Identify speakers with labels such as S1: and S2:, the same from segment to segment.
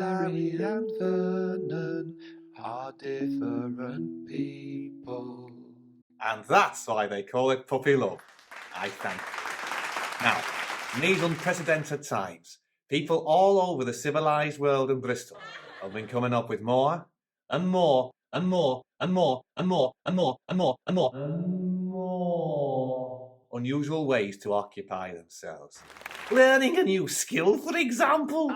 S1: Larry and Vernon are different people.
S2: And that's why they call it puppy love. I think. Now, in these unprecedented times, people all over the civilised world and Bristol have been coming up with more and more and more and more and more and more and more and more and more unusual ways to occupy themselves. Learning a new skill, for example.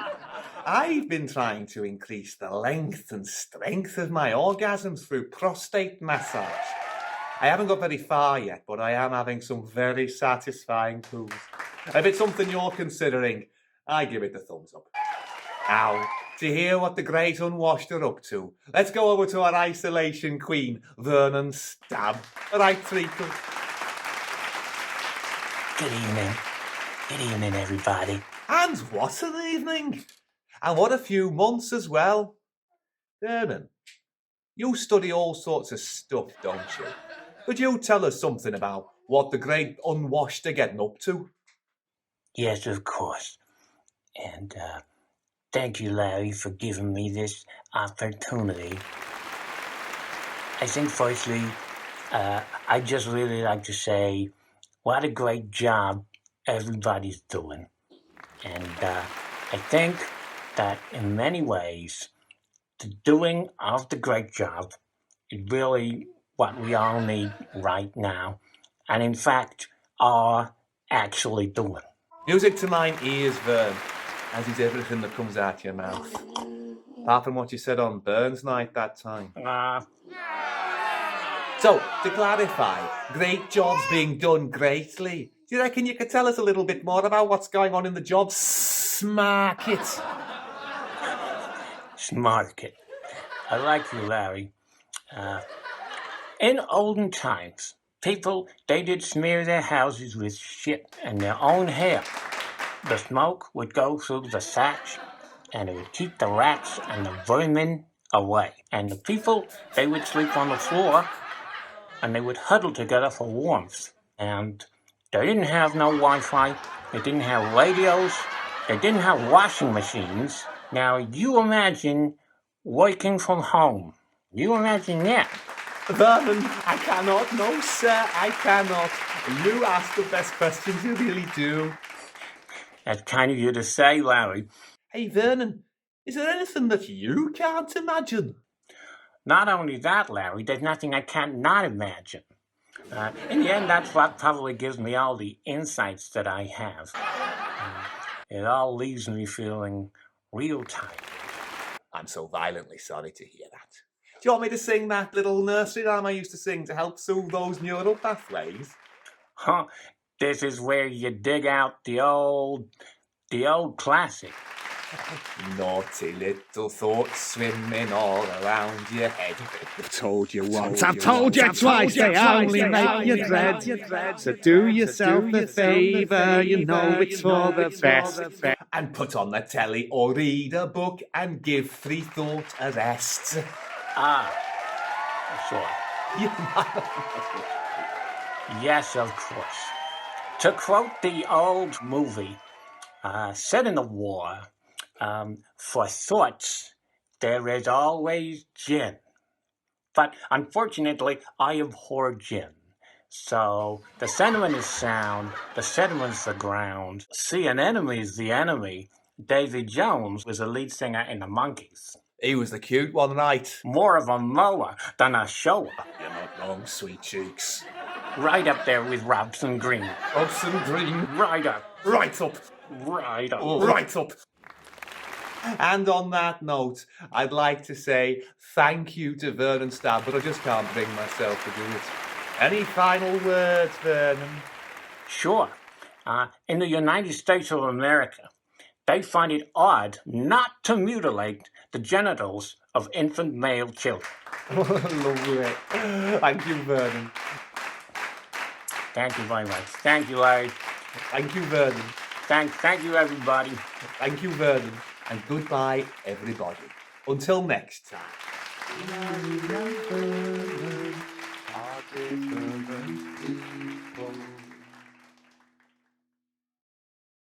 S2: I've been trying to increase the length and strength of my orgasms through prostate massage. I haven't got very far yet, but I am having some very satisfying pools. If it's something you're considering, I give it the thumbs up. Now, to hear what the great unwashed are up to, let's go over to our isolation queen, Vernon Stab. Right, Treacle.
S3: Good evening. Good evening, everybody.
S2: And what an evening! And what a few months as well. Vernon, you study all sorts of stuff, don't you? Could you tell us something about what the great unwashed are getting up to?
S3: Yes, of course. And thank you, Larry, for giving me this opportunity. I think, firstly, I'd just really like to say what a great job everybody's doing. And I think that in many ways, the doing of the great job is really what we all need right now. And in fact, are actually doing.
S2: Music to mine ears, Vern, as is everything that comes out your mouth. Apart from what you said on Burns night that time. So, to clarify, great job's being done greatly. Do you reckon you could tell us a little bit more about what's going on in the job market?
S3: Market. I like you, Larry. In olden times, people, they did smear their houses with shit and their own hair. The smoke would go through the thatch, and it would keep the rats and the vermin away. And the people, they would sleep on the floor, and they would huddle together for warmth. And they didn't have no Wi-Fi, they didn't have radios, they didn't have washing machines. Now, you imagine working from home. You imagine that.
S2: Vernon, I cannot. No, sir, I cannot. You ask the best questions, you really do.
S3: That's kind of you to say, Larry.
S2: Hey, Vernon, is there anything that you can't imagine?
S3: Not only that, Larry, there's nothing I can't not imagine. In the end, that's what probably gives me all the insights that I have. It all leaves me feeling real tired.
S2: I'm so violently sorry to hear that. Do you want me to sing that little nursery rhyme I used to sing to help soothe those neural pathways?
S3: Huh, this is where you dig out the old classic.
S2: Naughty little thoughts swimming all around your head.
S1: I've told you once, I've told you twice, they only make you dread. So do yourself a favour, you know it's for the best.
S2: And put on the telly or read a book and give free thought a rest.
S3: Sure. Yes, of course. To quote the old movie, set in the war, for thoughts, there is always gin. But unfortunately, I abhor gin. So the sentiment is sound, the sentiment's the ground. See, an enemy's the enemy. Davy Jones was the lead singer in the Monkees.
S2: He was the cute one, right?
S3: More of a mower than a shower.
S2: You're not wrong, sweet cheeks.
S3: Right up there with Robson Green.
S2: Robson Green.
S3: Right up.
S2: Right up.
S3: Right up.
S2: Right up. And on that note, I'd like to say thank you to Vernon Stab, but I just can't bring myself to do it. Any final words, Vernon?
S3: Sure. In the United States of America, they find it odd not to mutilate the genitals of infant male children.
S2: Lovely. Thank you, Vernon.
S3: Thank you very much. Thank you, Larry.
S2: Thank you, Vernon.
S3: Thank you, everybody.
S2: Thank you, Vernon. And goodbye, everybody. Until next time.